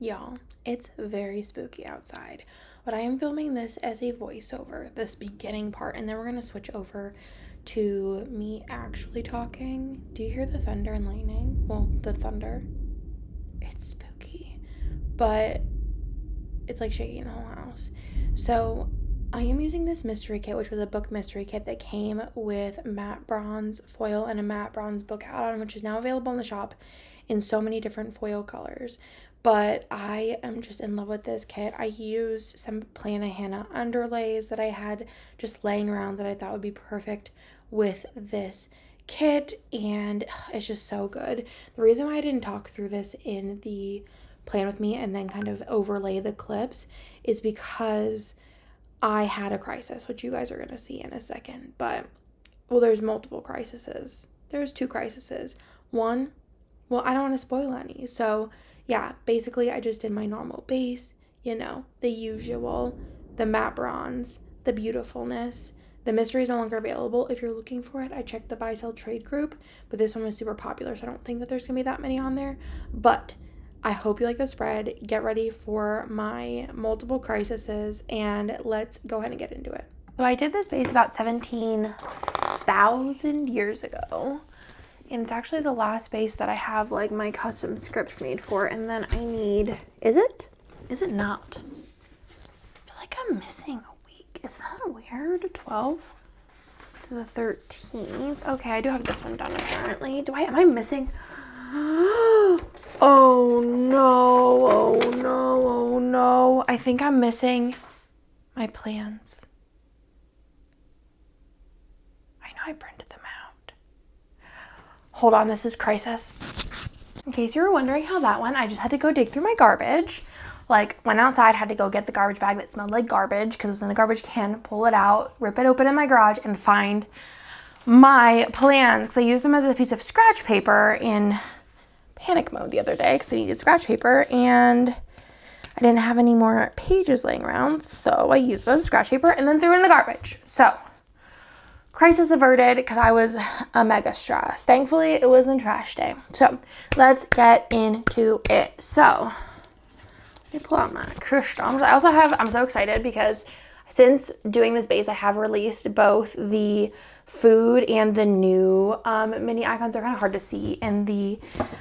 Y'all, it's very spooky outside, but I am filming this as a voiceover, this beginning part, and then we're going to switch over to me actually talking. Do you hear the thunder and lightning? Well, the thunder. It's spooky, but it's like shaking the whole house. So I am using this mystery kit, which was a book mystery kit that came with matte bronze foil and a matte bronze book add-on, which is now available in the shop in so many different foil colors. But I am just in love with this kit. I used some Plana Hannah underlays that I had just laying around that I thought would be perfect with this kit, and it's just so good. The reason why I didn't talk through this in the plan with me and then kind of overlay the clips is because I had a crisis, which you guys are going to see in a second. But, well, there's multiple crises. There's 2 crises. One, well, I don't want to spoil any. So, yeah, basically I just did my normal base, the usual, the matte bronze, the beautifulness. The mystery is no longer available. If you're looking for it, I checked the buy sell trade group, but this one was super popular, so I don't think that there's going to be that many on there. But I hope you like the spread. Get ready for my multiple crises, and let's go ahead and get into it. So I did this base about 17,000 years ago. And it's actually the last base that I have like my custom scripts made for. And then I need, is it not? I feel like I'm missing a week. Is that weird? 12 to the 13th. Okay, I do have this one done apparently. Am I missing? Oh no. I think I'm missing my plans. I know I printed them out. Hold on, this is crisis. In case you were wondering how that went, I just had to go dig through my garbage. Went outside, had to go get the garbage bag that smelled like garbage because it was in the garbage can, pull it out, rip it open in my garage, and find my plans because I used them as a piece of scratch paper in panic mode the other day because I needed scratch paper and I didn't have any more pages laying around, so I used the scratch paper and then threw it in the garbage. So, crisis averted because I was a mega stressed. Thankfully, it wasn't trash day. So, let's get into it. So, let me pull out my crystals. I'm so excited because since doing this base, I have released both the food and the new mini icons. Are kind of hard to see in the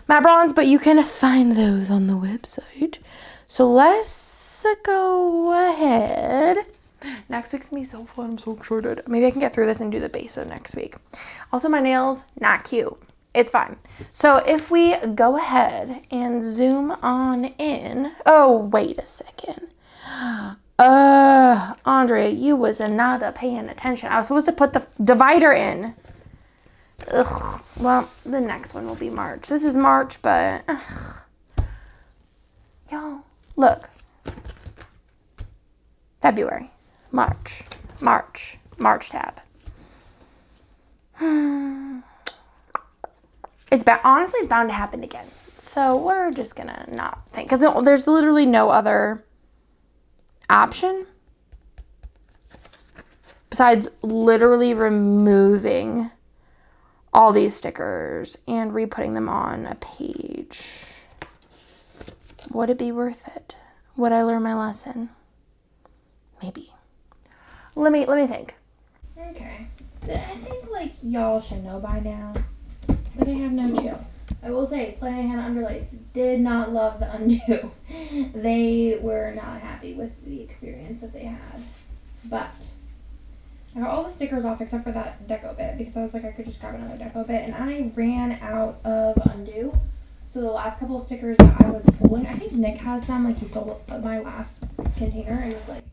matte bronze, but you can find those on the website. So let's go ahead. Next week's gonna be so fun. I'm so excited. Maybe I can get through this and do the base of next week. Also, my nails, not cute. It's fine. So if we go ahead and zoom on in. Oh, wait a second. Andrea, you was not paying attention. I was supposed to put the divider in. Ugh. Well, the next one will be March. This is March, but y'all, look. February, March tab. It's bound to happen again. So we're just gonna not think, because there's literally no other option besides literally removing all these stickers and re-putting them on a page. Would it be worth it? Would I learn my lesson? Maybe. Let me think. Okay. I think y'all should know by now that I have no chill. I will say, Plana Hannah underlays did not love the undo. They were not happy with the experience that they had. But I got all the stickers off except for that deco bit because I was like I could just grab another deco bit, and I ran out of undo. So the last couple of stickers that I was pulling, I think Nick has some. He stole my last container and was like,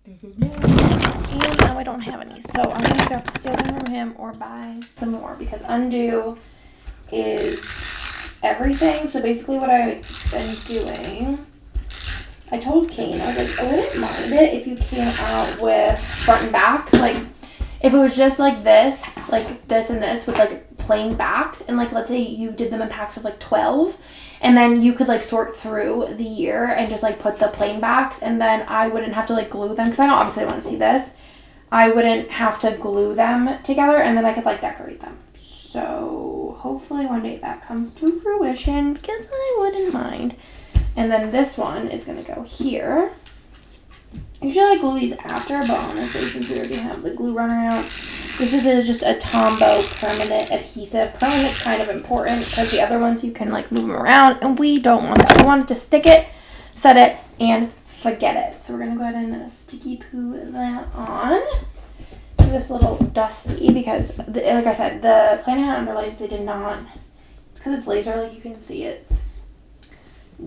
"This is mine." And now I don't have any, so I'm gonna either have to steal them from him or buy some more because undo is everything. So basically what I've been doing, I told Kane, I was like, I wouldn't mind it if you came out with front and backs. If it was just this and this with plain backs, and let's say you did them in packs of 12, and then you could sort through the year and just put the plain backs, and then I wouldn't have to glue them because I don't obviously want to see this. I wouldn't have to glue them together, and then I could decorate them. So hopefully one day that comes to fruition because I wouldn't mind. And then this one is going to go here. Usually I glue these after, but honestly, since we already have the glue runner out, this is just a Tombow permanent adhesive. Permanent's kind of important because the other ones you can like move them around, and we don't want that. We want it to stick it, set it, and forget it. So we're going to go ahead and sticky poo that on. This little dusty because, like I said, the Planet underlays, they did not, it's because it's laser, like you can see it's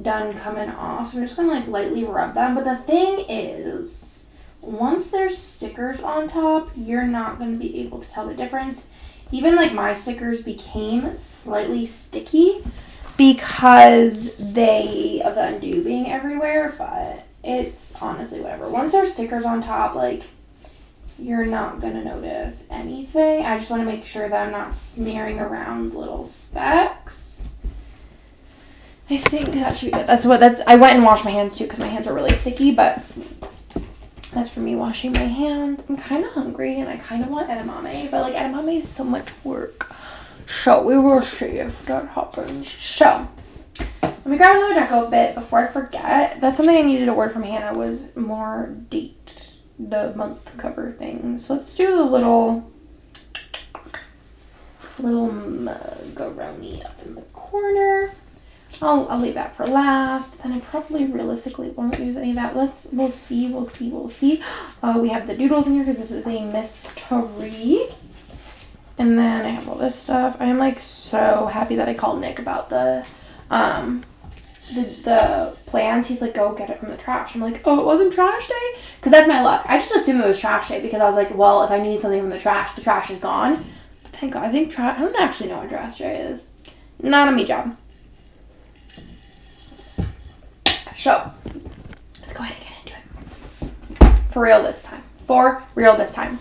done coming off. So I'm just going to like lightly rub them. But the thing is, once there's stickers on top, you're not going to be able to tell the difference. Even like my stickers became slightly sticky because of the undo being everywhere, but it's honestly whatever. Once there's stickers on top, like, you're not going to notice anything. I just want to make sure that I'm not smearing around little specks. I think that should be good. I went and washed my hands too because my hands are really sticky, but that's for me washing my hands. I'm kind of hungry and I kind of want edamame, but like edamame is so much work. So we will see if that happens. So let me grab another deco bit before I forget. That's something I needed a word from Hannah was more date, the month cover thing. So let's do the little macaroni up in the corner. I'll leave that for last. And I probably realistically won't use any of that. We'll see. We have the doodles in here because this is a mystery. And then I have all this stuff. I am like so happy that I called Nick about the plans. He's like, go get it from the trash. I'm like, oh, it wasn't trash day? Because that's my luck. I just assumed it was trash day because I was like, well, if I need something from the trash is gone. But thank God. I think I don't actually know what trash day is. Not a me job. So, let's go ahead and get into it. For real this time.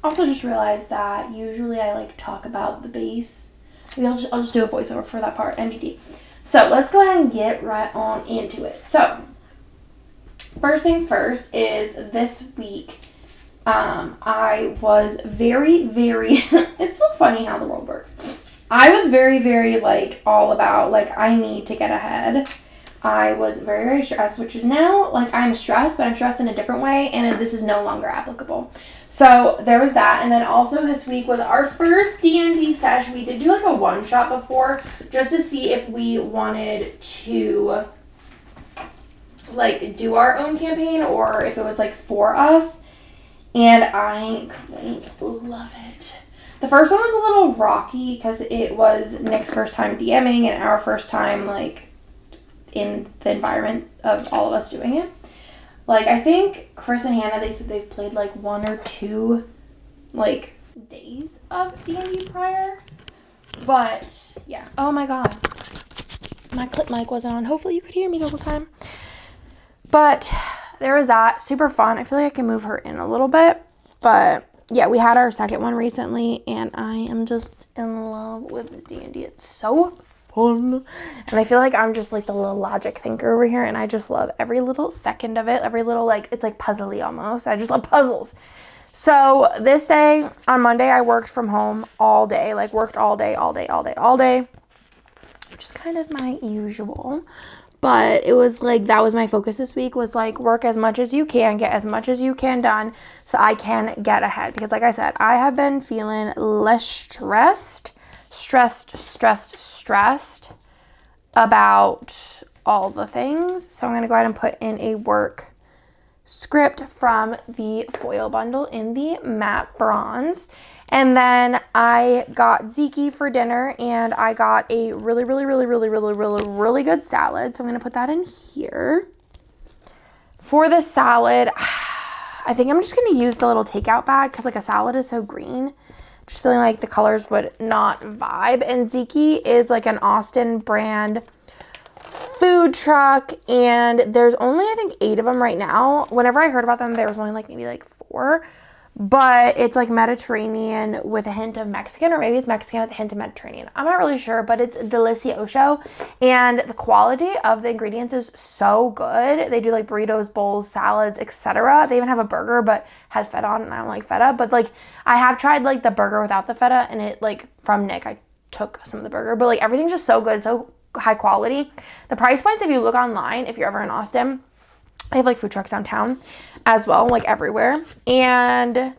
Also just realized that usually I like talk about the base. Maybe I'll just do a voiceover for that part, MDD. So, let's go ahead and get right on into it. So, first things first is this week, I was very, it's so funny how the world works. I was very, very, like, all about, like, I need to get ahead. I was very, very stressed, which is now, like, I'm stressed, but I'm stressed in a different way, and this is no longer applicable. So, there was that, and then also this week was our first D&D sesh. We did do, like, a one-shot before, just to see if we wanted to, like, do our own campaign, or if it was, like, for us, and I quite love it. The first one was a little rocky because it was Nick's first time DMing and our first time, like, in the environment of all of us doing it. Like, I think Chris and Hannah, they said they've played, like, 1 or 2, like, days of D&D prior. But, yeah. Oh, my God. My clip mic wasn't on. Hopefully you could hear me the whole time. But there was that. Super fun. I feel like I can move her in a little bit. But yeah, we had our second one recently, and I am just in love with D&D. It's so fun. And I feel like I'm just like the little logic thinker over here, and I just love every little second of it. Every little, like, it's like puzzly almost. I just love puzzles. So this day, on Monday, I worked from home all day. Like, worked all day, which is kind of my usual. But it was like, that was my focus this week, was like, work as much as you can, get as much as you can done so I can get ahead. Because like I said, I have been feeling less stressed about all the things. So I'm going to go ahead and put in a work script from the foil bundle in the matte bronze. And then I got Zeke for dinner, and I got a really good salad. So I'm going to put that in here. For the salad, I think I'm just going to use the little takeout bag because, like, a salad is so green. Just feeling like the colors would not vibe. And Zeke is like an Austin brand food truck, and there's only, I think, 8 of them right now. Whenever I heard about them, there was only like maybe like 4. But it's like Mediterranean with a hint of Mexican, or maybe it's Mexican with a hint of Mediterranean. I'm not really sure, but it's delicioso. And the quality of the ingredients is so good. They do like burritos, bowls, salads, etc. They even have a burger, but has feta on it, and I don't like feta. But like, I have tried like the burger without the feta, and it, like, from Nick, I took some of the burger, but like everything's just so good, so high quality. The price points, if you look online, if you're ever in Austin, they have like food trucks downtown as well, like everywhere. And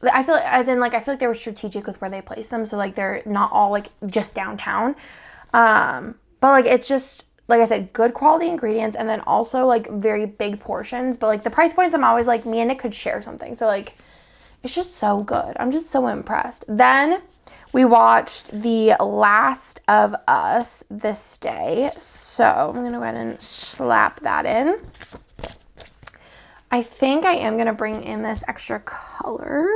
I feel like they were strategic with where they place them, so like they're not all like just downtown. But like it's just, like I said, good quality ingredients, and then also like very big portions. But like the price points, I'm always like, me and Nick could share something. So like it's just so good. I'm just so impressed. Then we watched The Last of Us this day. So I'm going to go ahead and slap that in. I think I am going to bring in this extra color.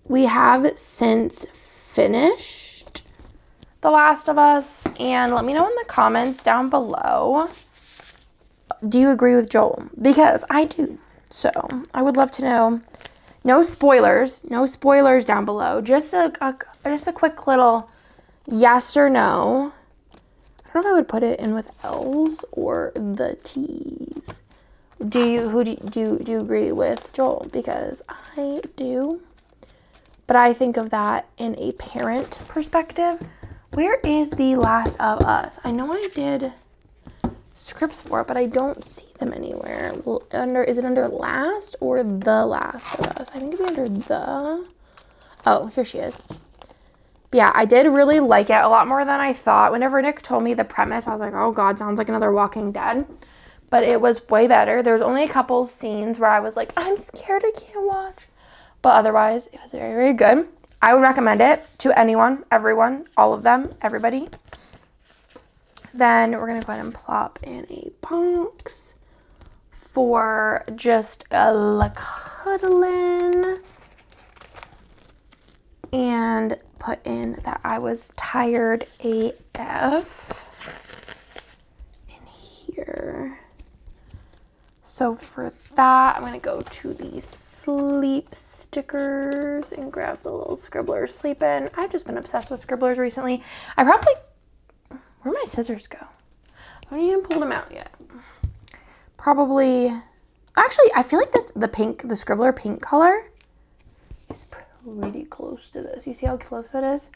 We have since finished The Last of Us. And let me know in the comments down below. Do you agree with Joel? Because I do. So I would love to know. No spoilers down below. Just a quick little yes or no. I don't know if I would put it in with L's or the T's. Do you agree with Joel? Because I do. But I think of that in a parent perspective. Where is The Last of Us? I know I did scripts for it, but I don't see them anywhere. Well, is it under Last or The Last of Us? I think it'd be under the. Oh, here she is. Yeah, I did really like it a lot more than I thought. Whenever Nick told me the premise, I was like, oh God, sounds like another Walking Dead. But it was way better. There was only a couple scenes where I was like, I'm scared, I can't watch. But otherwise, it was very, very good. I would recommend it to anyone, everyone, all of them, everybody. Then we're going to go ahead and plop in a box for just a cuddling. And put in that I was tired AF in here. So for that, I'm going to go to the sleep stickers and grab the little Scribblers sleeping. I've just been obsessed with Scribblers recently. Where'd my scissors go? I haven't even pulled them out yet. Probably, actually, I feel like the Scribbler pink color is pretty close to this. You see how close that is?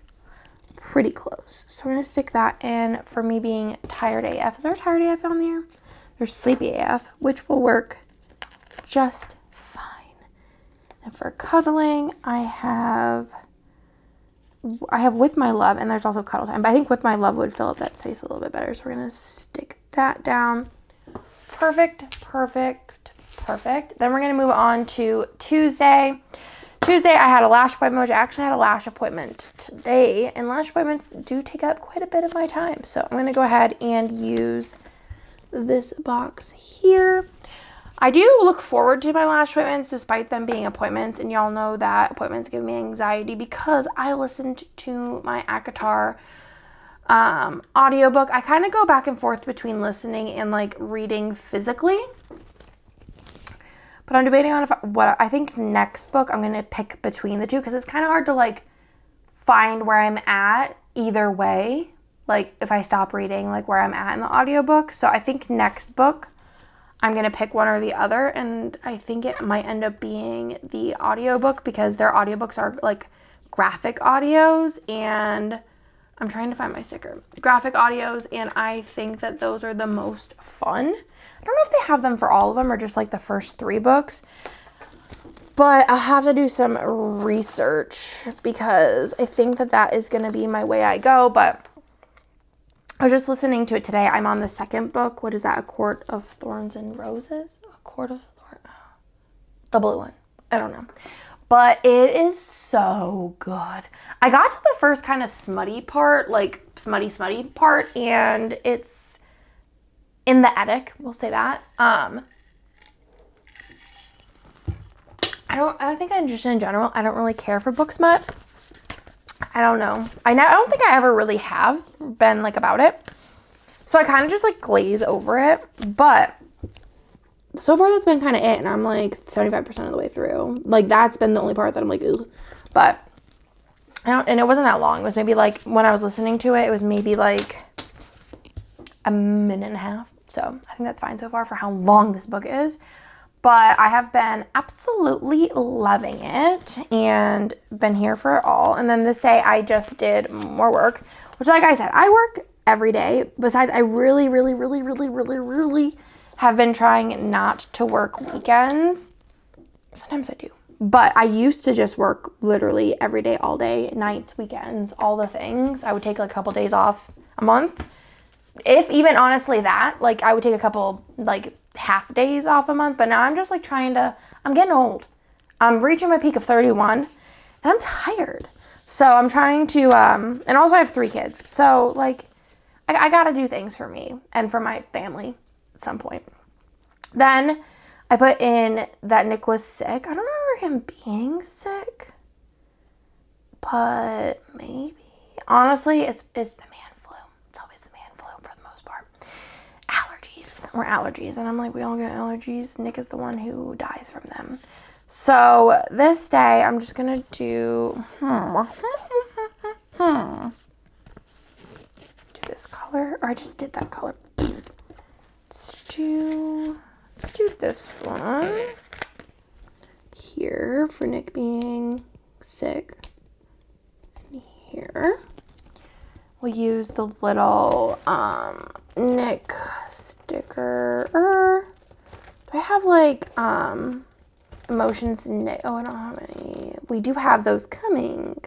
Pretty close. So we're going to stick that in for me being tired AF. Is there a tired AF on there? There's sleepy AF, which will work just fine. And for cuddling, I have With My Love, and there's also Cuddle Time. But I think With My Love would fill up that space a little bit better. So we're going to stick that down. Perfect, perfect, perfect. Then we're going to move on to Tuesday. Tuesday, I had a lash appointment, which I actually had a lash appointment today. And lash appointments do take up quite a bit of my time. So I'm going to go ahead and use this box here. I do look forward to my lash appointments despite them being appointments, and y'all know that appointments give me anxiety because I listened to my ACOTAR audiobook. I kind of go back and forth between listening and like reading physically, but I'm debating on what I think next book I'm going to pick between the two, because it's kind of hard to like find where I'm at either way, like if I stop reading, like where I'm at in the audiobook. So I think next book I'm going to pick one or the other, and I think it might end up being the audiobook because their audiobooks are like graphic audios, and I'm trying to find my sticker. Graphic audios, and I think that those are the most fun. I don't know if they have them for all of them or just like the first 3 books, but I'll have to do some research because I think that is going to be my way I go. But I was just listening to it today. I'm on the second book. What is that? A Court of Thorns and Roses? A Court of Thorns? The blue one. I don't know. But it is so good. I got to the first kind of smutty part, like smutty part, and it's in the attic. We'll say that. I think I just in general, I don't really care for book smut. I don't know. I don't think I ever really have been like about it. So I kind of just like glaze over it. But so far that's been kind of it. And I'm like 75% of the way through. Like that's been the only part that I'm like, ugh. But and it wasn't that long. It was maybe like, when I was listening to it, it was maybe like a minute and a half. So I think that's fine so far for how long this book is. But I have been absolutely loving it and been here for it all. And then this day I just did more work, which like I said, I work every day. Besides, I really have been trying not to work weekends. Sometimes I do. But I used to just work literally every day, all day, nights, weekends, all the things. I would take like a couple days off a month. If even honestly that, like I would take a couple like half days off a month. But now I'm just like I'm getting old. I'm reaching my peak of 31 and I'm tired. So I'm trying to, and also I have 3 kids. So like I gotta do things for me and for my family at some point. Then I put in that Nick was sick. I don't remember him being sick, but maybe. Honestly, it's the man flu. It's always the man flu for the most part. Allergies. And I'm like, we all get allergies. Nick is the one who dies from them. So this day, I'm just going to do this color. Or I just did that color. Let's do this one here for Nick being sick. Here we'll use the little Nick sticker. Do I have like emotions Nick? Oh, I don't have any. We do have those coming,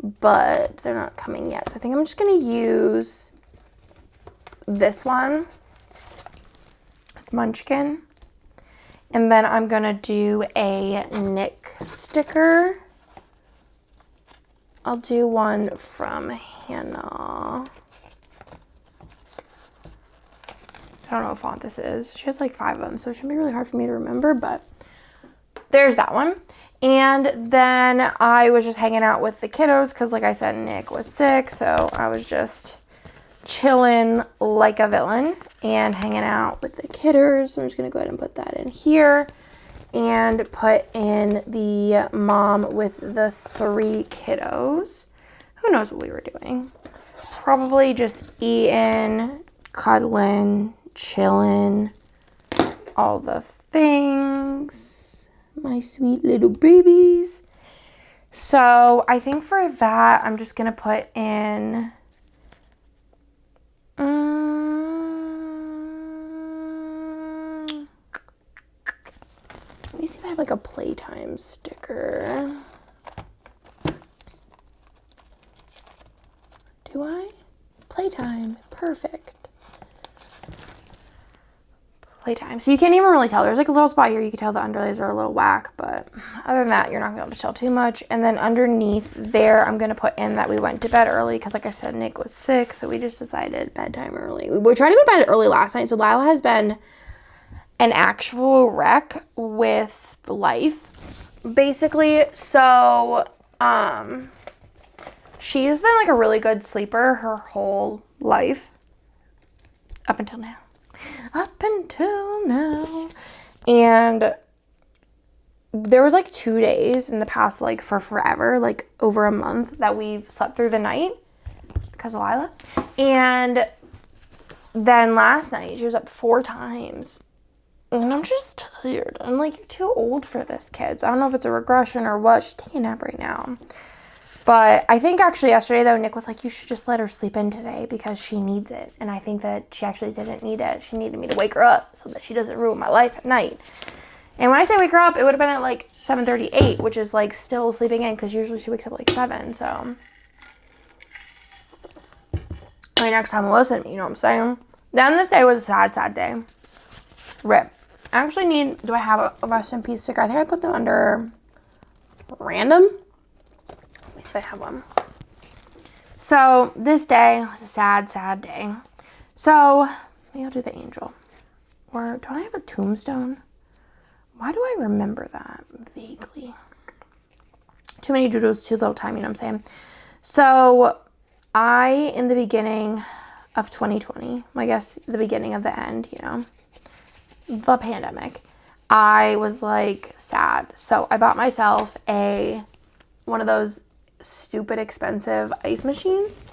but they're not coming yet. So I think I'm just gonna use this one. Munchkin, and then I'm gonna do a Nick sticker. I'll do one from Hannah. I don't know what font this is. She has like 5 of them, so it shouldn't be really hard for me to remember, but there's that one. And then I was just hanging out with the kiddos because like I said, Nick was sick, so I was just chilling like a villain and hanging out with the kidders. So I'm just going to go ahead and put that in here and put in the mom with the 3 kiddos. Who knows what we were doing? Probably just eating, cuddling, chilling, all the things. My sweet little babies. So I think for that, I'm just going to put in let me see if I have like a playtime sticker. Do I? Playtime. Perfect. Playtime. So you can't even really tell. There's like a little spot here. You can tell the underlays are a little whack, but other than that, you're not going to be able to tell too much. And then underneath there, I'm going to put in that we went to bed early because like I said, Nick was sick. So we just decided bedtime early. We tried to go to bed early last night. So Lila has been an actual wreck with life, basically. So, she's been like a really good sleeper her whole life. Up until now. And there was like 2 days in the past, like for forever, like over a month that we've slept through the night because of Lila. And then last night she was up 4 times. And I'm just tired. I'm like, you're too old for this, kids. I don't know if it's a regression or what. She's taking a nap right now. But I think actually yesterday, though, Nick was like, you should just let her sleep in today because she needs it. And I think that she actually didn't need it. She needed me to wake her up so that she doesn't ruin my life at night. And when I say wake her up, it would have been at like 7:38, which is like still sleeping in because usually she wakes up at like 7. So, I mean, next time listen to me, you know what I'm saying? Then this day was a sad, sad day. Rip. I actually need, do I have a rest in peace sticker? I think I put them under random. Let me see if I have one. So this day was a sad, sad day. So maybe I'll do the angel. Or don't I have a tombstone? Why do I remember that vaguely? Too many doodles, too little time, you know what I'm saying? So in the beginning of 2020, I guess the beginning of the end, you know, the pandemic, I was like sad. So I bought myself one of those stupid expensive ice machines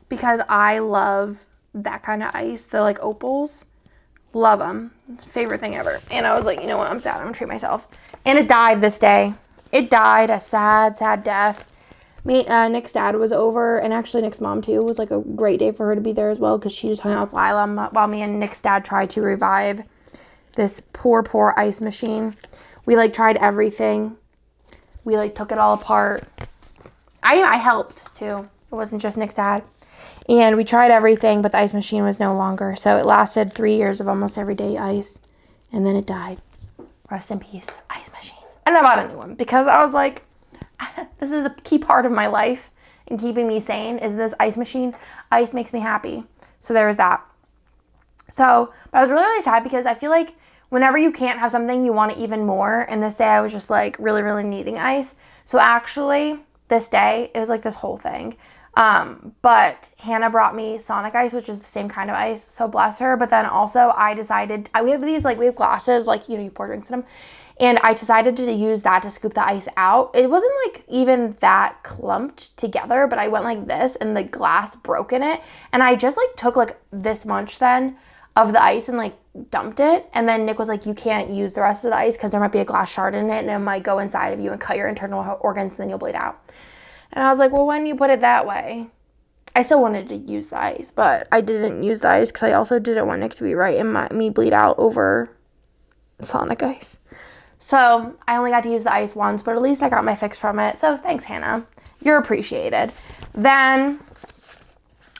because I love that kind of ice, the like opals. Love them. Favorite thing ever. And I was like, you know what? I'm sad. I'm going to treat myself. And it died this day. It died a sad, sad death. Nick's dad was over, and actually Nick's mom too. It was like a great day for her to be there as well because she just hung out with Lila while me and Nick's dad tried to revive this poor ice machine. We like tried everything. We like took it all apart. I helped too. It wasn't just Nick's dad. And we tried everything, but the ice machine was no longer. So it lasted 3 years of almost everyday ice, and then it died. Rest in peace, ice machine. And I bought a new one because I was like, this is a key part of my life and keeping me sane is this ice machine. Ice makes me happy. So there was that. So, but I was really, really sad because I feel like whenever you can't have something, you want it even more. And this day I was just like really, really needing ice. So actually this day, it was like this whole thing. But Hannah brought me Sonic ice, which is the same kind of ice. So bless her. But then also I decided, we have these, like we have glasses, like, you know, you pour drinks in them. And I decided to use that to scoop the ice out. It wasn't like even that clumped together, but I went like this and the glass broke in it. And I just like took like this much then of the ice and like dumped it. And then Nick was like, you can't use the rest of the ice because there might be a glass shard in it and it might go inside of you and cut your internal organs and then you'll bleed out. And I was like, well, when you put it that way, I still wanted to use the ice, but I didn't use the ice because I also didn't want Nick to be right and me bleed out over Sonic ice. So I only got to use the ice once, but at least I got my fix from it. So thanks, Hannah. You're appreciated. Then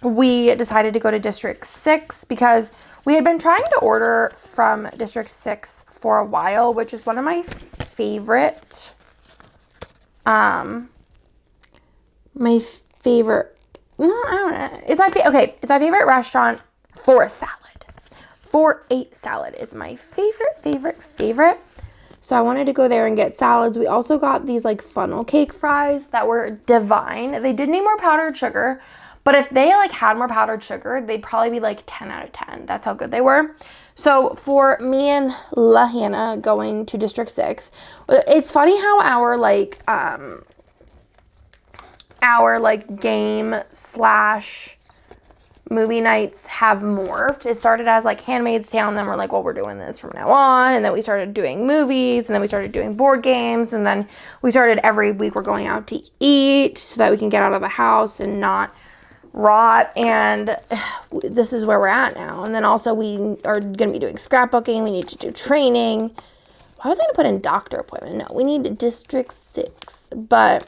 we decided to go to District 6 because we had been trying to order from District 6 for a while, which is one of my favorite, it's my favorite restaurant for a salad. For a salad is my favorite. So I wanted to go there and get salads. We also got these like funnel cake fries that were divine. They did need more powdered sugar, but if they like had more powdered sugar, they'd probably be like 10 out of 10. That's how good they were. So for me and La Hannah going to District 6, it's funny how our game / movie nights have morphed. It started as like Handmaid's Tale, and then we're like, well, we're doing this from now on. And then we started doing movies, and then we started doing board games, and then we started every week we're going out to eat so that we can get out of the house and not rot. And this is where we're at now. And then also we are going to be doing scrapbooking. We need to do training. Why was I going to put in doctor appointment? No, we need District 6. But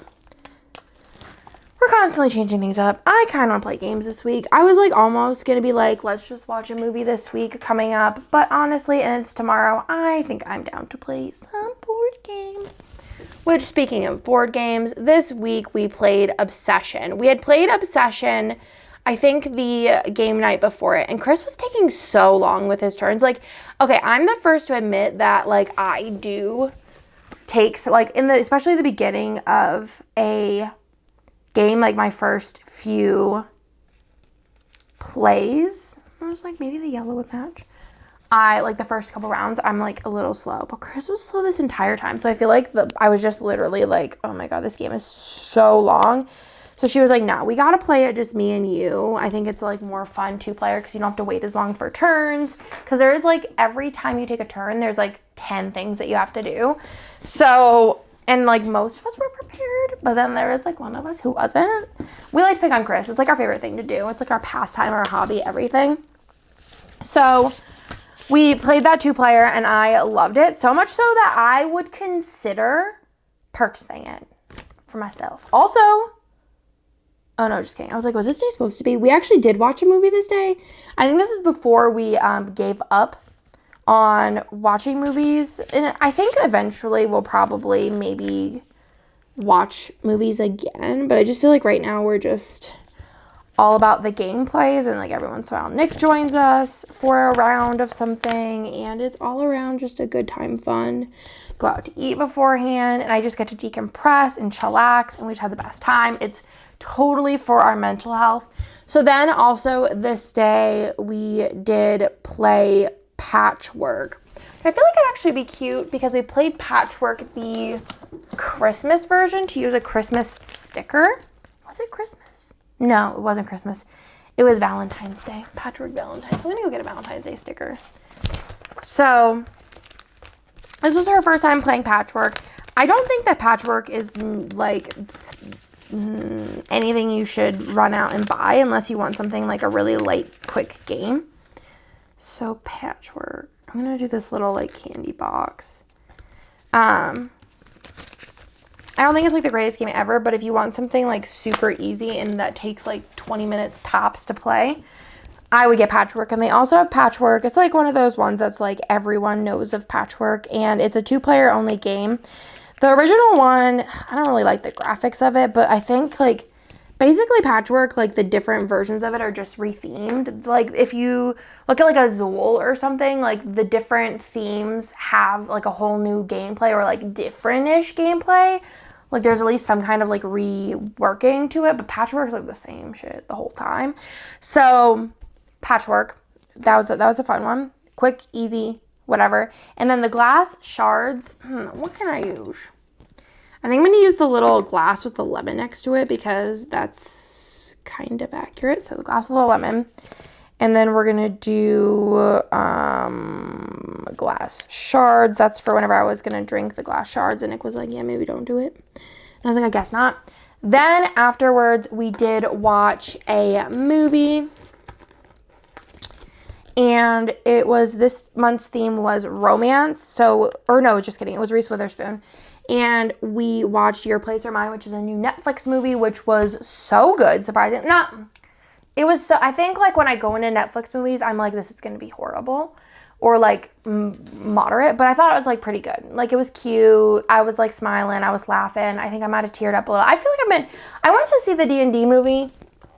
we're constantly changing things up. I kind of want to play games this week. I was like almost going to be like, let's just watch a movie this week coming up. But honestly, and it's tomorrow, I think I'm down to play some board games. Which, speaking of board games, this week we played Obsession. We had played Obsession, I think the game night before it. And Chris was taking so long with his turns. Like, okay, I'm the first to admit that like I do take, like especially the beginning of a game, like my first few plays, I was like, maybe the yellow would match. I like the first couple rounds, I'm like a little slow, but Chris was slow this entire time. So I feel like I was just literally like, oh my God, this game is so long. So she was like, no, we got to play it just me and you. I think it's like more fun 2-player because you don't have to wait as long for turns. Because there is like every time you take a turn, there's like 10 things that you have to do. So, and like most of us were prepared, but then there was like one of us who wasn't. We like to pick on Chris. It's like our favorite thing to do. It's like our pastime, our hobby, everything. So we played that 2-player and I loved it so much so that I would consider purchasing it for myself. Also, oh no, just kidding. I was like, was this day supposed to be? We actually did watch a movie this day. I think this is before we gave up on watching movies, and I think eventually we'll probably maybe watch movies again, but I just feel like right now we're just all about the gameplays, and like every once in a while Nick joins us for a round of something, and it's all around just a good time, fun. Go out to eat beforehand, and I just get to decompress and chillax, and we just have the best time. It's totally for our mental health. So then also this day we did play Patchwork. I feel like it'd actually be cute because we played Patchwork the Christmas version to use a Christmas sticker. Was it Christmas? No, it wasn't Christmas. It was Valentine's Day. Patchwork Valentine's. I'm gonna go get a Valentine's Day sticker. So this was her first time playing patchwork. I don't think that patchwork is like anything you should run out and buy unless you want something like a really light, quick game. So patchwork. I'm gonna do this little like candy box. I don't think it's like the greatest game ever, but if you want something like super easy and that takes like 20 minutes tops to play, I would get patchwork. And they also have patchwork. It's like one of those ones that's like everyone knows of patchwork, and it's a 2-player only game. The original one, I don't really like the graphics of it, but I think like basically patchwork, like the different versions of it are just rethemed. Like if you look at like a Zool or something, like the different themes have like a whole new gameplay or like different-ish gameplay. Like there's at least some kind of like reworking to it, but patchwork's like the same shit the whole time. So patchwork, that was a fun one. Quick, easy, whatever. And then the glass shards, what can I use? I think I'm going to use the little glass with the lemon next to it because that's kind of accurate. So the glass with the lemon. And then we're going to do glass shards. That's for whenever I was going to drink the glass shards. And Nick was like, yeah, maybe don't do it. And I was like, I guess not. Then afterwards, we did watch a movie. And it was, this month's theme was romance. So, or no, just kidding. It was Reese Witherspoon. And we watched Your Place or Mine, which is a new Netflix movie, which was so good, surprising. It was so, I think like when I go into Netflix movies, I'm like, this is going to be horrible or like moderate, but I thought it was like pretty good. Like it was cute. I was like smiling. I was laughing. I think I might have teared up a little. I feel like I went to see the D&D movie.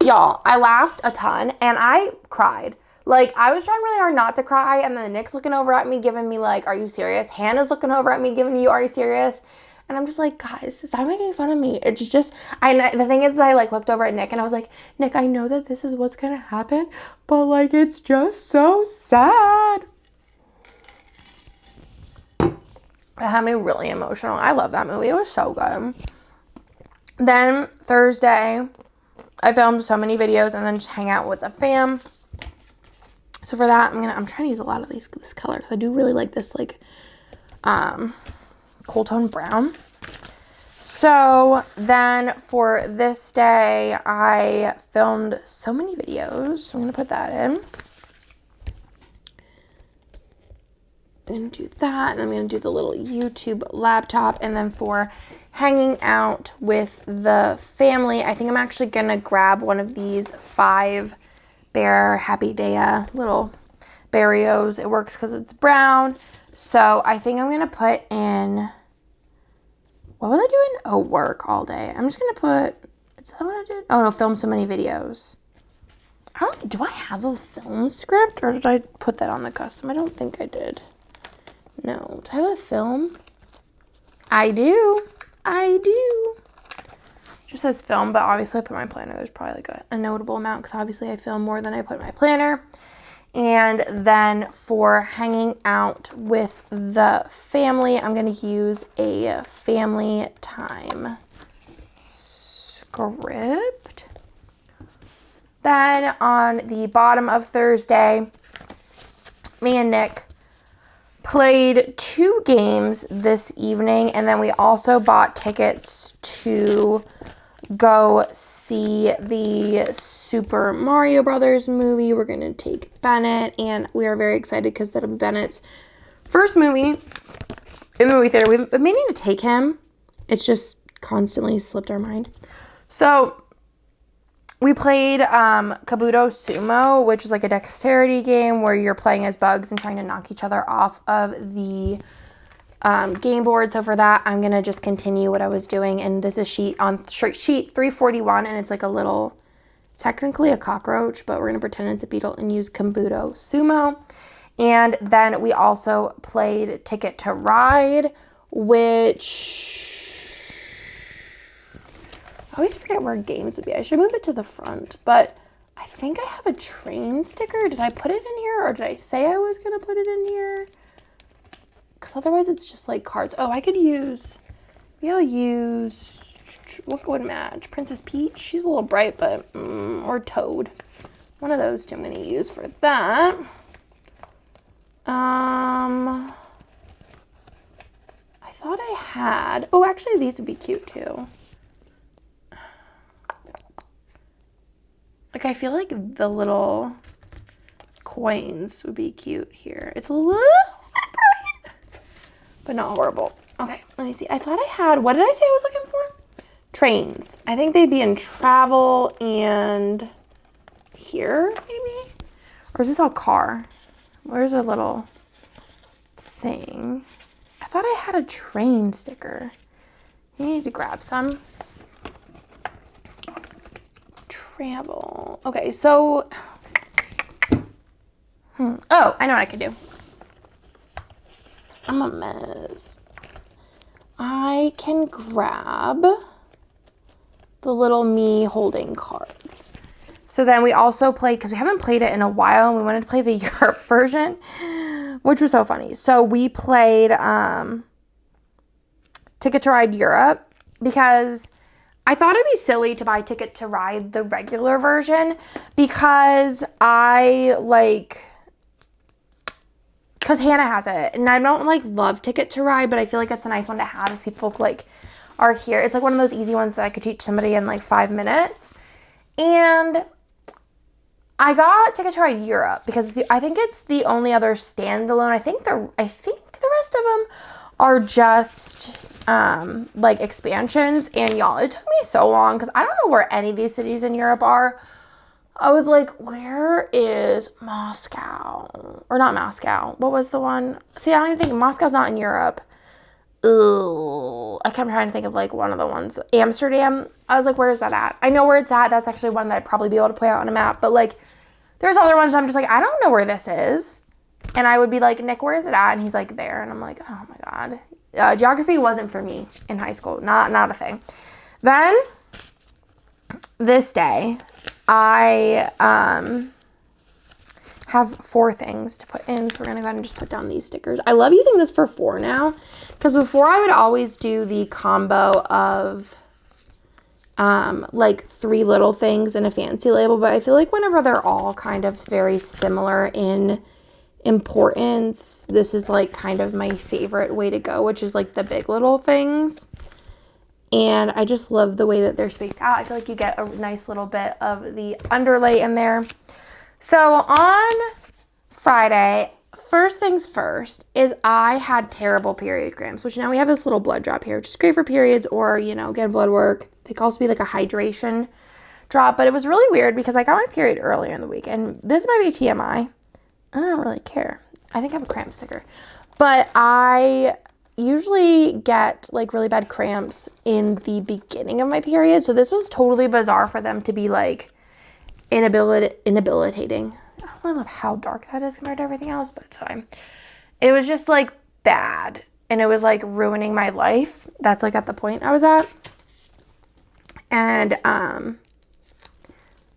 Y'all, I laughed a ton and I cried. Like, I was trying really hard not to cry, and then Nick's looking over at me, giving me, like, are you serious? Hannah's looking over at me, giving you, are you serious? And I'm just like, guys, stop making fun of me. It's just, the thing is, I, like, looked over at Nick, and I was like, Nick, I know that this is what's gonna happen, but, like, it's just so sad. It had me really emotional. I love that movie. It was so good. Then, Thursday, I filmed so many videos, and then just hang out with the fam. So for that, I'm trying to use a lot of this color because I do really like this like cool tone brown. So then for this day, I filmed so many videos. So I'm going to put that in. I'm going to do that. And I'm going to do the little YouTube laptop. And then for hanging out with the family, I think I'm actually going to grab one of these 5 Bear Happy Day little Barrios. It works because it's brown. So I think I'm going to put in, what was I doing? Oh, work all day. I'm just going to put, is that what I did? Oh no, film so many videos. Do I have a film script or did I put that on the custom? I don't think I did. No, do I have a film? I do. Just says film, but obviously I put my planner. There's probably like a notable amount because obviously I film more than I put in my planner. And then for hanging out with the family, I'm going to use a family time script. Then on the bottom of Thursday, me and Nick played 2 games this evening, and then we also bought tickets to go see the Super Mario Brothers movie. We're going to take Bennett, and we are very excited because that'll be Bennett's first movie in the movie theater. We've been meaning to take him. It's just constantly slipped our mind. So we played Kabuto Sumo, which is like a dexterity game where you're playing as bugs and trying to knock each other off of the game board. So for that, I'm going to just continue what I was doing. And this is sheet 341, and it's like a little, technically a cockroach, but we're going to pretend it's a beetle and use Kabuto Sumo. And then we also played Ticket to Ride, which I always forget where games would be. I should move it to the front, but I think I have a train sticker. Did I put it in here, or did I say I was going to put it in here? Because otherwise it's just like cards. Oh, I could use, maybe I'll use, what would match? Princess Peach? She's a little bright, but, or Toad. One of those two I'm going to use for that. I thought I had, oh, actually these would be cute too. Like, I feel like the little coins would be cute here. It's a little bit bright, but not horrible. Okay, let me see. I thought I had, what did I say I was looking for? Trains. I think they'd be in travel and here, maybe? Or is this all car? Where's a little thing? I thought I had a train sticker. You need to grab some. Travel. Okay, so oh, I know what I could do. I'm a mess. I can grab the little me holding cards. So then we also played, because we haven't played it in a while, and we wanted to play the Europe version, which was so funny. So we played Ticket to Ride Europe, because I thought it'd be silly to buy Ticket to Ride the regular version, because because Hannah has it, and I don't love Ticket to Ride, but I feel like it's a nice one to have if people are here. It's one of those easy ones that I could teach somebody in 5 minutes. And I got Ticket to Ride Europe because I think it's the only other standalone. I think the rest of them are just expansions. And y'all, it took me so long because I don't know where any of these cities in Europe are. I was like, where is Moscow? Or not Moscow. What was the one? See, I don't even think Moscow's not in Europe. Ugh. I kept trying to think of one of the ones. Amsterdam. I was like, where is that at? I know where it's at. That's actually one that I'd probably be able to point out on a map. But there's other ones I'm just I don't know where this is. And I would be like, Nick, where is it at? And he's like, there. And I'm like, oh my God. Geography wasn't for me in high school. Not a thing. Then this day, I have 4 things to put in, so we're gonna go ahead and just put down these stickers. I love using this for 4 now, because before I would always do the combo of 3 little things and a fancy label, but I feel like whenever they're all kind of very similar in importance, this is kind of my favorite way to go, which is the big little things. And I just love the way that they're spaced out. I feel like you get a nice little bit of the underlay in there. So on Friday, first things first is I had terrible period cramps, which now we have this little blood drop here, which is great for periods or, get blood work. They can also be a hydration drop, but it was really weird because I got my period earlier in the week, and this might be TMI. I don't really care. I think I have a cramp sticker, but I usually get really bad cramps in the beginning of my period. So this was totally bizarre for them to be inhabilitating. I don't know how dark that is compared to everything else, but it's fine. It was just bad, and it was ruining my life. That's at the point I was at. And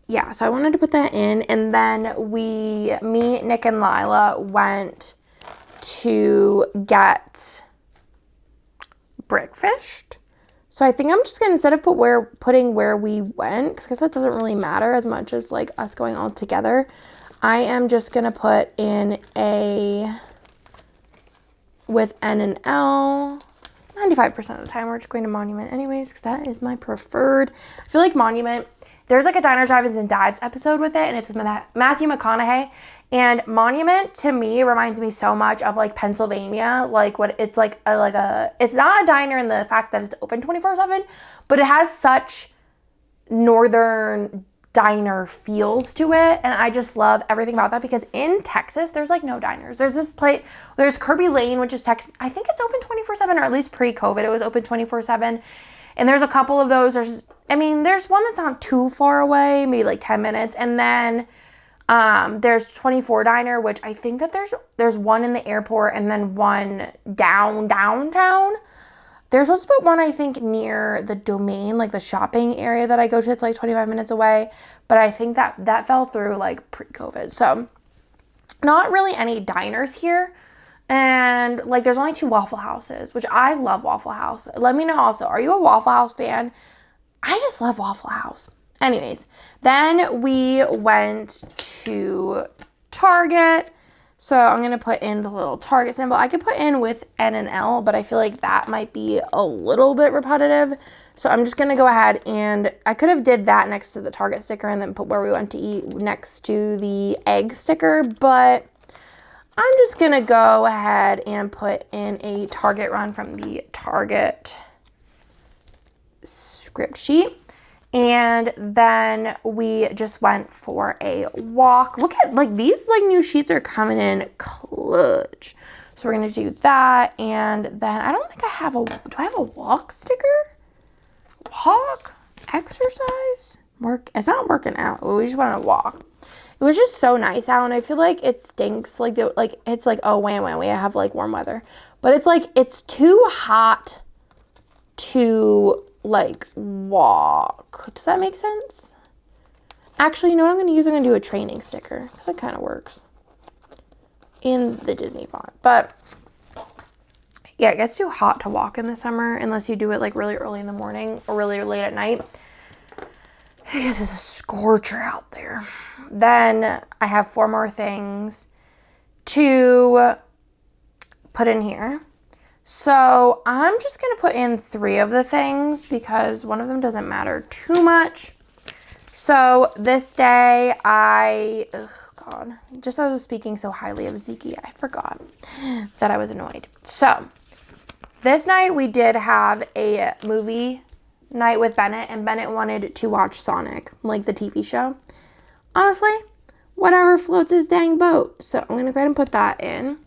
yeah, so I wanted to put that in, and then me, Nick, and Lila went to get breakfast. So I think I'm just gonna, instead of putting where we went, because that doesn't really matter as much as us going all together, I am just gonna put in with N and L. 95% of the time we're just going to Monument anyways, because that is my preferred. I feel like Monument, there's a Diners, Drive-Ins, and Dives episode with it, and it's with Matthew McConaughey. And Monument, to me, reminds me so much of Pennsylvania. What it's it's not a diner in the fact that it's open 24/7, but it has such northern diner feels to it. And I just love everything about that, because in Texas, there's no diners. There's this place, there's Kirby Lane, which is Texas. I think it's open 24/7, or at least pre-COVID, it was open 24/7. And there's a couple of those. There's one that's not too far away, maybe 10 minutes. And then there's 24 Diner, which I think that there's one in the airport, and then one downtown. There's supposed to put one, I think, near the Domain, the shopping area that I go to. It's 25 minutes away, but I think that fell through pre-COVID. So not really any diners here. And there's only 2 Waffle Houses, which I love Waffle House. Let me know also, are you a Waffle House fan? I just love Waffle House. Anyways, then we went to Target. So I'm going to put in the little Target symbol. I could put in with N and L, but I feel like that might be a little bit repetitive. So I'm just going to go ahead and I could have did that next to the Target sticker and then put where we went to eat next to the egg sticker. But I'm just going to go ahead and put in a Target run from the Target script sheet. And then we just went for a walk. Look at, like, these, like, new sheets are coming in clutch. So we're going to do that. And then I don't think I have do I have a walk sticker? Walk? Exercise? Work? It's not working out. We just want to walk. It was just so nice out. And I feel like it stinks. Like, it's like, oh, wham, we have, like, warm weather. But it's, like, it's too hot to like walk. Does that make sense? Actually, you know what I'm going to use? I'm going to do a training sticker because it kind of works in the Disney font. But yeah, it gets too hot to walk in the summer unless you do it like really early in the morning or really late at night. Because it's a scorcher out there. Then I have 4 more things to put in here. So I'm just going to put in 3 of the things because one of them doesn't matter too much. So this day just as I was speaking so highly of Zeke, I forgot that I was annoyed. So this night we did have a movie night with Bennett, and Bennett wanted to watch Sonic, like the TV show. Honestly, whatever floats his dang boat. So I'm going to go ahead and put that in.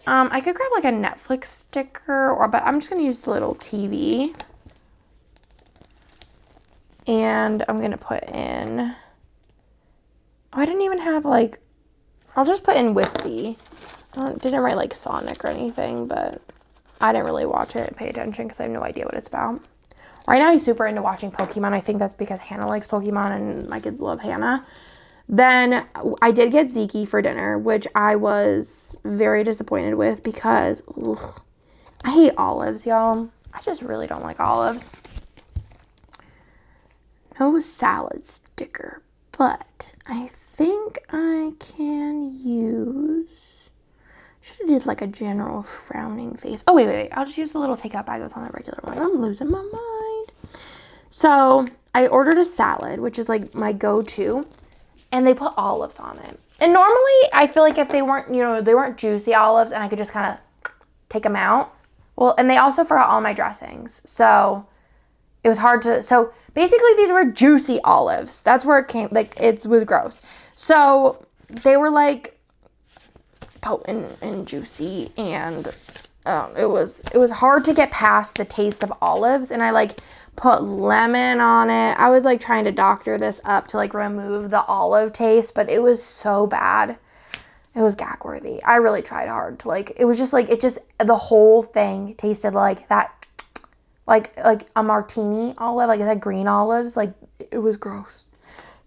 I could grab like a Netflix sticker, but I'm just going to use the little TV. And I'm going to put in, I didn't even have like, I'll just put in with the, I didn't write like Sonic or anything, but I didn't really watch it, pay attention because I have no idea what it's about. Right now he's super into watching Pokemon. I think that's because Hannah likes Pokemon and my kids love Hannah. Then I did get Zeke for dinner, which I was very disappointed with because I hate olives, y'all. I just really don't like olives. No salad sticker, but I think I can use, should have did like a general frowning face. Oh, wait. I'll just use the little takeout bag that's on the regular one. I'm losing my mind. So I ordered a salad, which is like my go-to. And they put olives on it. And normally, I feel like if they weren't, they weren't juicy olives and I could just kind of take them out. Well, and they also forgot all my dressings. So it was hard to, so basically these were juicy olives. That's where it came, like it was gross. So they were like potent and juicy and it was hard to get past the taste of olives. And I like put lemon on it. I was like trying to doctor this up to like remove the olive taste, but it was so bad. It was gag worthy. I really tried hard to like, it was just like, the whole thing tasted like that, like a martini olive, like that green olives. Like it was gross.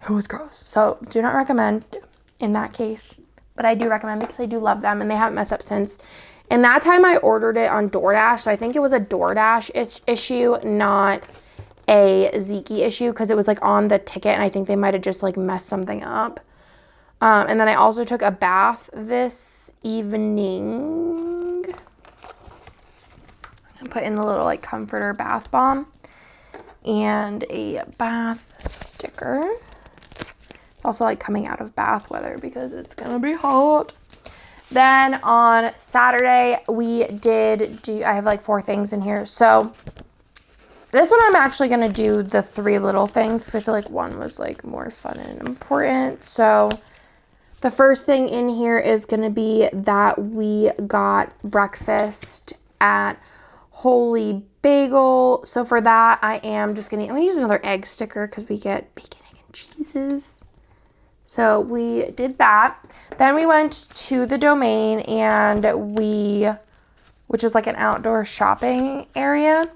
It was gross. So do not recommend in that case, but I do recommend because I do love them and they haven't messed up since. And that time I ordered it on DoorDash. So I think it was a DoorDash issue, not a Zeke issue because it was like on the ticket and I think they might have just like messed something up. And then I also took a bath this evening. I put in the little like comforter bath bomb and a bath sticker. It's also like coming out of bath weather because it's gonna be hot. Then on Saturday, I have like 4 things in here. So this one I'm actually going to do the 3 little things because I feel like one was like more fun and important. So the first thing in here is going to be that we got breakfast at Holy Bagel. So for that, I'm going to use another egg sticker because we get bacon, egg, and cheeses. So we did that. Then we went to the Domain which is like an outdoor shopping area.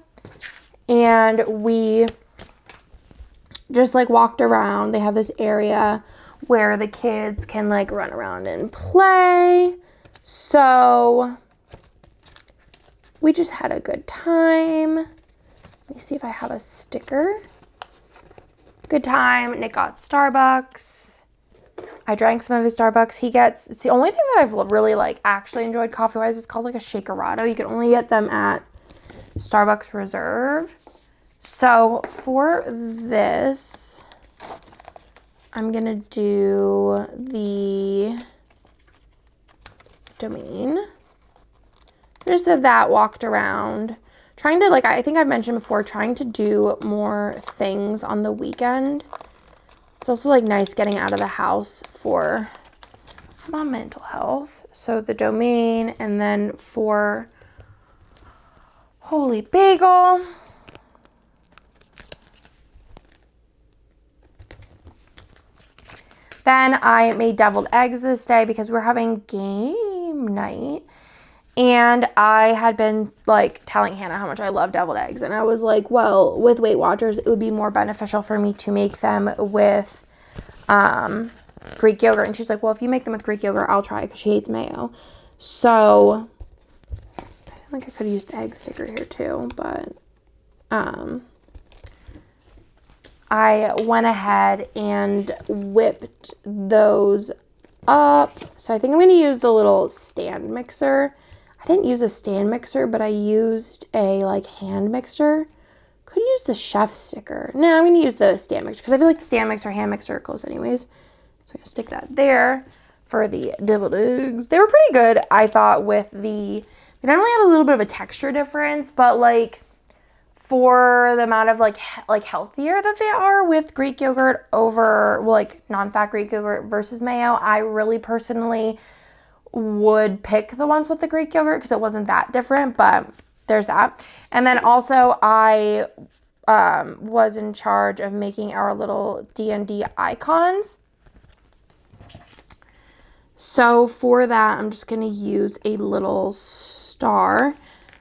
And we just like walked around. They have this area where the kids can like run around and play. So we just had a good time. Let me see if I have a sticker. Good time. Nick got Starbucks. I drank some of his Starbucks. It's the only thing that I've really like actually enjoyed coffee-wise. It's called like a Shakerado. You can only get them at Starbucks Reserve. So for this, I'm going to do the Domain. Just did that, walked around. Trying to, like, I think I've mentioned before, trying to do more things on the weekend. It's also, like, nice getting out of the house for my mental health. So the Domain, and then for Holy Bagel. Then I made deviled eggs this day because we're having game night. And I had been, like, telling Hannah how much I love deviled eggs. And I was like, well, with Weight Watchers, it would be more beneficial for me to make them with Greek yogurt. And she's like, well, if you make them with Greek yogurt, I'll try, because she hates mayo. So I feel like I could have used the egg sticker here too. But I went ahead and whipped those up. So I think I'm going to use the little stand mixer. I didn't use a stand mixer, but I used a like hand mixer. Could use the chef sticker. No, I'm going to use the stand mixer because I feel like the stand mixer, hand mixer are close anyways. So I'm going to stick that there for the deviled eggs. They were pretty good, I thought, with they not only had a little bit of a texture difference, but like for the amount of like healthier that they are with Greek yogurt over like non-fat Greek yogurt versus mayo, I really personally would pick the ones with the Greek yogurt because it wasn't that different, but there's that. And then also I was in charge of making our little D&D icons. So for that, I'm just going to use a little star.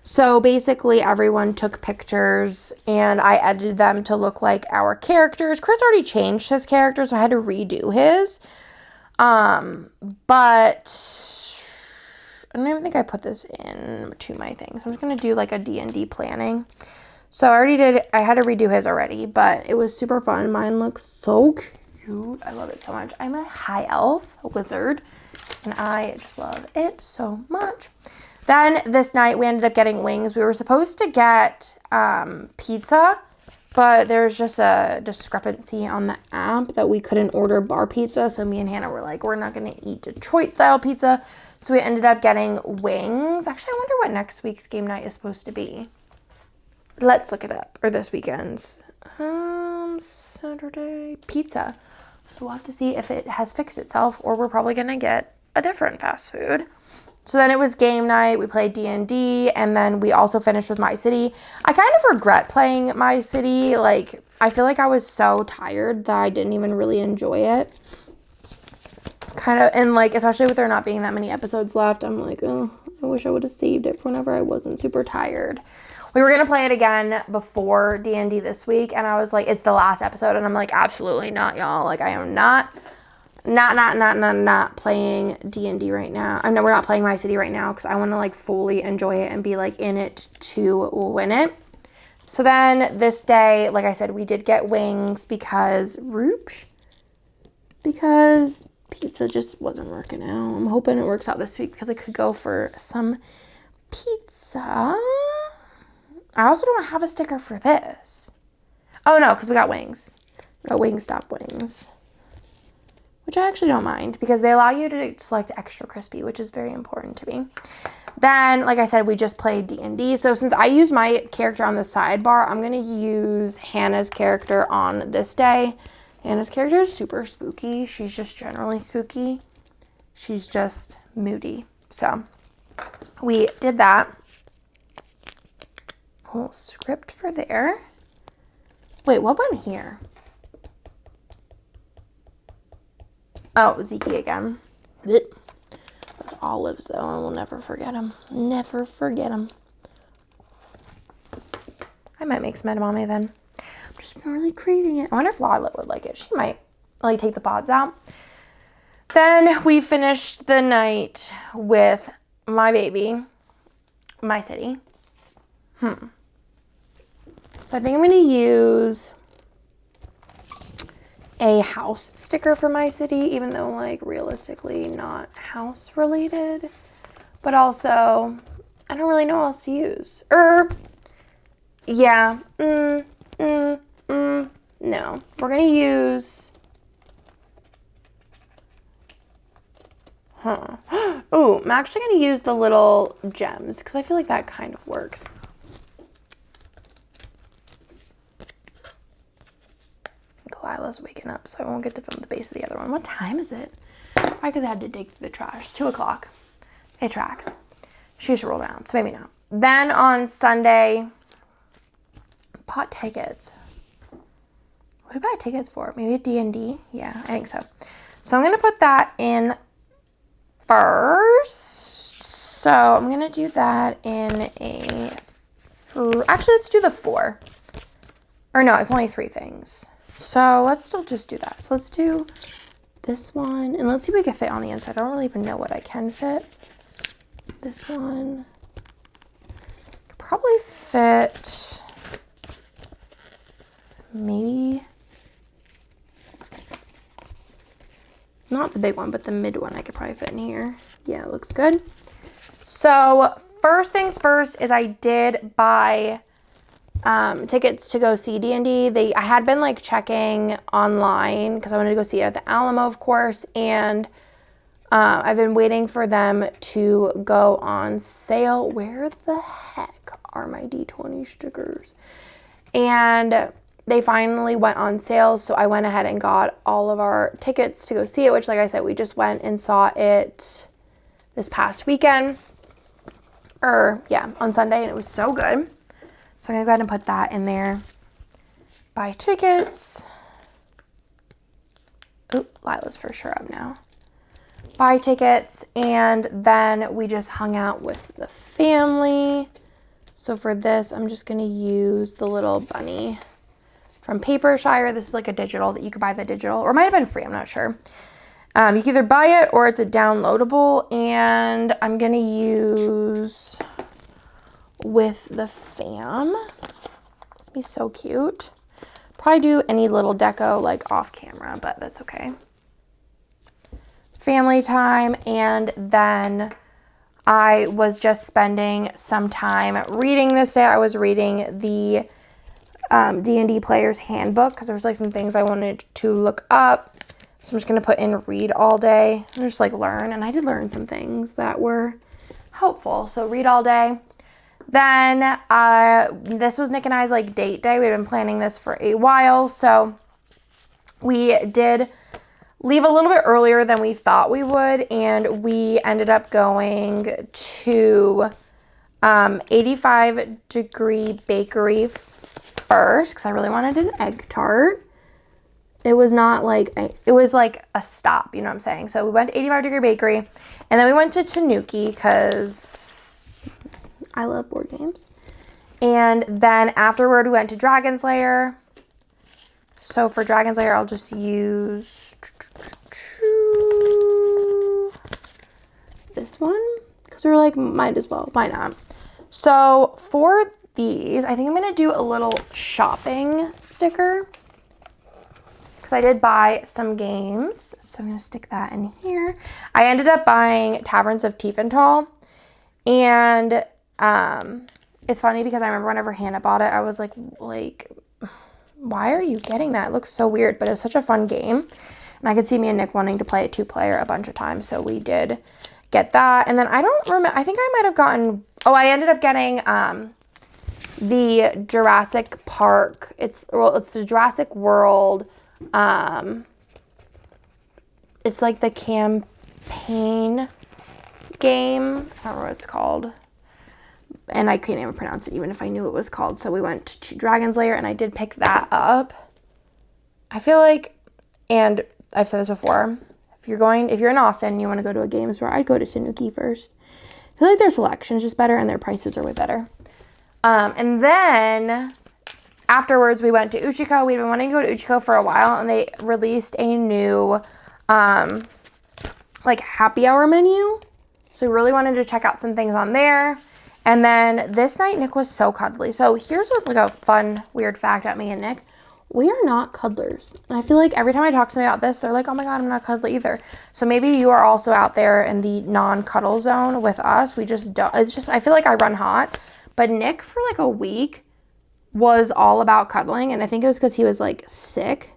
So basically everyone took pictures and I edited them to look like our characters. Chris already changed his character, so I had to redo his. But I don't even think I put this in to my thing. So I'm just going to do like a D&D planning. So I had to redo his already, but it was super fun. Mine looks so cute. I love it so much. I'm a high elf, a wizard, and I just love it so much. Then this night we ended up getting wings. We were supposed to get pizza, but there's just a discrepancy on the app that we couldn't order bar pizza. So me and Hannah were like, we're not going to eat Detroit style pizza. So we ended up getting wings. Actually, I wonder what next week's game night is supposed to be. Let's look it up. Or this weekend's. Saturday. Pizza. So we'll have to see if it has fixed itself, or we're probably going to get a different fast food. So then it was game night. We played D&D, and then we also finished with My City. I kind of regret playing My City. Like, I feel like I was so tired that I didn't even really enjoy it. Kind of, and like, especially with there not being that many episodes left, I'm like, oh, I wish I would have saved it for whenever I wasn't super tired. We were going to play it again before D&D this week, and I was like, it's the last episode, and I'm like, absolutely not, y'all. Like, I am not playing D&D right now. I know we're not playing My City right now because I want to like fully enjoy it and be like in it to win it. So then this day, like I said, we did get wings because pizza just wasn't working out. I'm hoping it works out this week because I could go for some pizza. I also don't have a sticker for this. Oh no, because we got wings. We got Wingstop wings, which I actually don't mind because they allow you to select extra crispy, which is very important to me. Then, like I said, we just played D&D. So since I used my character on the sidebar, I'm going to use Hannah's character on this day. Hannah's character is super spooky. She's just generally spooky. She's just moody. So we did that. A little script for there. Wait, what went here? Oh, Zeke again. Those olives, though, I will never forget them. Never forget them. I might make some edamame then. I'm just really craving it. I wonder if Lila would like it. She might like take the pods out. Then we finished the night with my baby, My City. So I think I'm going to use a house sticker for my city, even though like realistically not house related, but also I don't really know what else to use. Yeah, no, we're gonna use, ooh, I'm actually gonna use the little gems because I feel like that kind of works. Lila's waking up, so I won't get to film the base of the other one. What time is it? Probably because I had to dig through the trash. 2 o'clock. It tracks. She should roll around, so maybe not. Then on Sunday, bought tickets. What did I buy tickets for? Maybe a D&D? Yeah, I think so. So I'm going to put that in first. So I'm going to do that in a... Actually, let's do the 4. Or no, it's only 3 things. So let's still just do that. So let's do this one. And let's see if we can fit on the inside. I don't really even know what I can fit. This one. Could probably fit maybe not the big one, but the mid one I could probably fit in here. Yeah, it looks good. So first things first is I did buy tickets to go see D&D. I had been like checking online because I wanted to go see it at the Alamo, of course, and I've been waiting for them to go on sale. Where the heck are my D20 stickers? And they finally went on sale, so I went ahead and got all of our tickets to go see it, which, like I said, we just went and saw it this past weekend, on Sunday, and it was so good. So I'm going to go ahead and put that in there. Buy tickets. Oop, Lila's for sure up now. Buy tickets, and then we just hung out with the family. So for this, I'm just going to use the little bunny from Papershire. This is like a digital that you could buy the digital, or it might have been free, I'm not sure. You can either buy it or it's a downloadable, and I'm going to use... with the fam. It's gonna be so cute. Probably do any little deco like off camera, but that's okay. Family time, and then I was just spending some time reading this day. I was reading the D&D Player's Handbook because there was like some things I wanted to look up. So I'm just gonna put in read all day and just like learn, and I did learn some things that were helpful. So read all day. Then this was Nick and I's like date day. We've been planning this for a while, so we did leave a little bit earlier than we thought we would, and we ended up going to 85 Degree Bakery first because I really wanted an egg tart. It was not like, it was like a stop, you know what I'm saying? So we went to 85 Degree Bakery, and then we went to Tanuki because I love board games. And then afterward, we went to Dragon's Lair. So for Dragon's Lair, I'll just use this one. Because we're like, might as well. Why not? So for these, I think I'm going to do a little shopping sticker. Because I did buy some games. So I'm going to stick that in here. I ended up buying Taverns of Tiefenthal. And... it's funny because I remember whenever Hannah bought it, I was like, why are you getting that? It looks so weird, but it was such a fun game. And I could see me and Nick wanting to play it 2-player a bunch of times. So we did get that. And then I don't remember, I think I might have gotten, I ended up getting, the Jurassic Park. It's the Jurassic World. It's like the campaign game. I don't remember what it's called. And I couldn't even pronounce it even if I knew what it was called. So we went to Dragon's Lair, and I did pick that up. I feel like, and I've said this before, if you're in Austin and you want to go to a game store, I'd go to Tanuki first. I feel like their selection is just better and their prices are way better. And then afterwards we went to Uchiko. We'd been wanting to go to Uchiko for a while, and they released a new like happy hour menu. So we really wanted to check out some things on there. And then this night, Nick was so cuddly. So here's like a fun, weird fact about me and Nick. we are not cuddlers. And I feel like every time I talk to them about this, they're like, oh my God, I'm not cuddly either. So maybe you are also out there in the non-cuddle zone with us. We just don't, it's just, I feel like I run hot. But Nick for like a week was all about cuddling. And I think it was because he was like sick.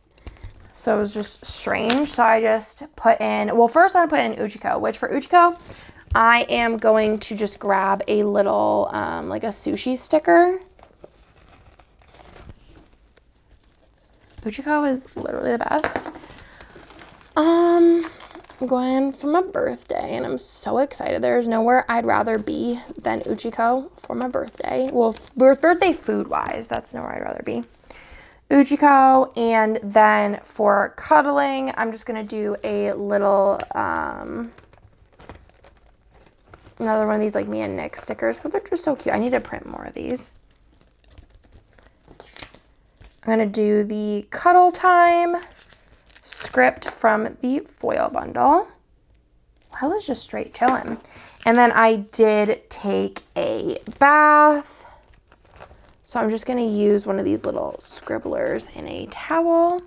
So it was just strange. So I just put in, well, first I put in Uchiko, which for Uchiko, I am going to just grab a little, like a sushi sticker. Uchiko is literally the best. I'm going for my birthday, and I'm so excited. There's nowhere I'd rather be than Uchiko for my birthday. Well, birthday food-wise, that's nowhere I'd rather be. Uchiko, and then for cuddling, I'm just going to do a little, another one of these like me and Nick stickers, because they're just so cute. I need to print more of these. I'm going to do the Cuddle Time script from the foil bundle. Lila's just straight chilling. And then I did take a bath. So I'm just going to use one of these little scribblers in a towel.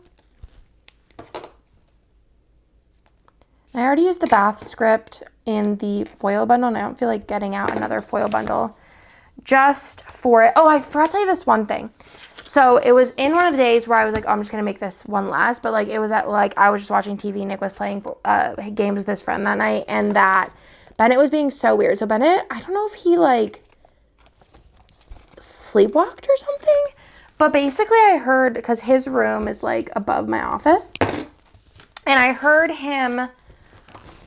I already used the bath script in the foil bundle, and I don't feel like getting out another foil bundle just for it. Oh, I forgot to tell you this one thing. So it was in one of the days where I was like, oh, I'm just going to make this one last. But like, it was at like, I was just watching TV. Nick was playing games with his friend that night. And that Bennett was being so weird. So Bennett, I don't know if he like sleepwalked or something. But basically I heard, because his room is like above my office. And I heard him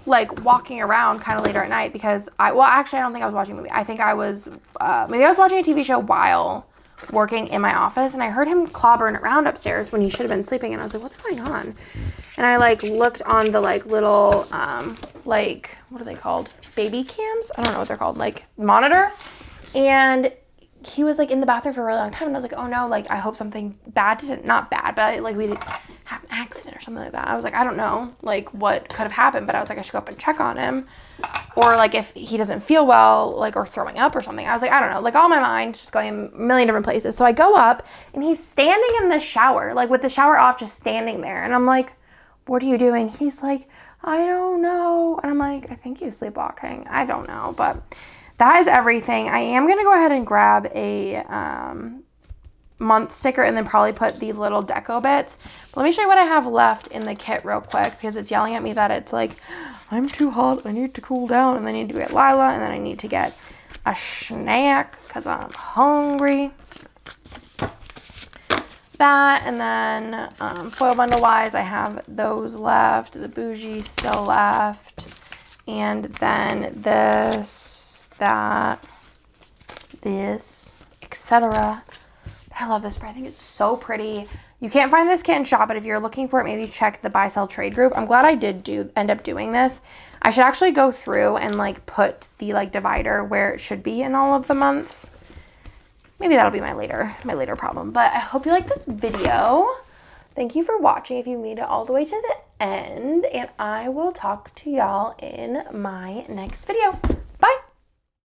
like walking around kind of later at night because actually I don't think I was watching a movie. I think I was, maybe I was watching a TV show while working in my office, and I heard him clobbering around upstairs when he should have been sleeping, and I was like, what's going on? And I like looked on the like little like, what are they called, baby cams, I don't know what they're called, like monitor, and he was like in the bathroom for a really long time, and I was like, oh no, like I hope something bad didn't, not bad, but like we didn't have an accident or something like that. I was like, I don't know like what could have happened, but I was like, I should go up and check on him, or like if he doesn't feel well, like, or throwing up or something. I was like, I don't know, like all my mind just going a million different places. So I go up and he's standing in the shower, like with the shower off, just standing there. And I'm like, what are you doing? He's like, I don't know. And I'm like, I think he's sleepwalking. I don't know, but that is everything. I am going to go ahead and grab a month sticker and then probably put the little deco bits. But let me show you what I have left in the kit real quick, because it's yelling at me that it's like, I'm too hot, I need to cool down, and then I need to get Lila, and then I need to get a snack because I'm hungry. That, and then foil bundle wise, I have those left, the bougie still left, and then this, that, this, etc. I love this, but I think it's so pretty. You can't find this kit in shop, but if you're looking for it, maybe check the buy sell trade group. I'm glad I did end up doing this. I should actually go through and like put the like divider where it should be in all of the months. Maybe that'll be my later problem. But I hope you like this video. Thank you for watching if you made it all the way to the end, and I will talk to y'all in my next video.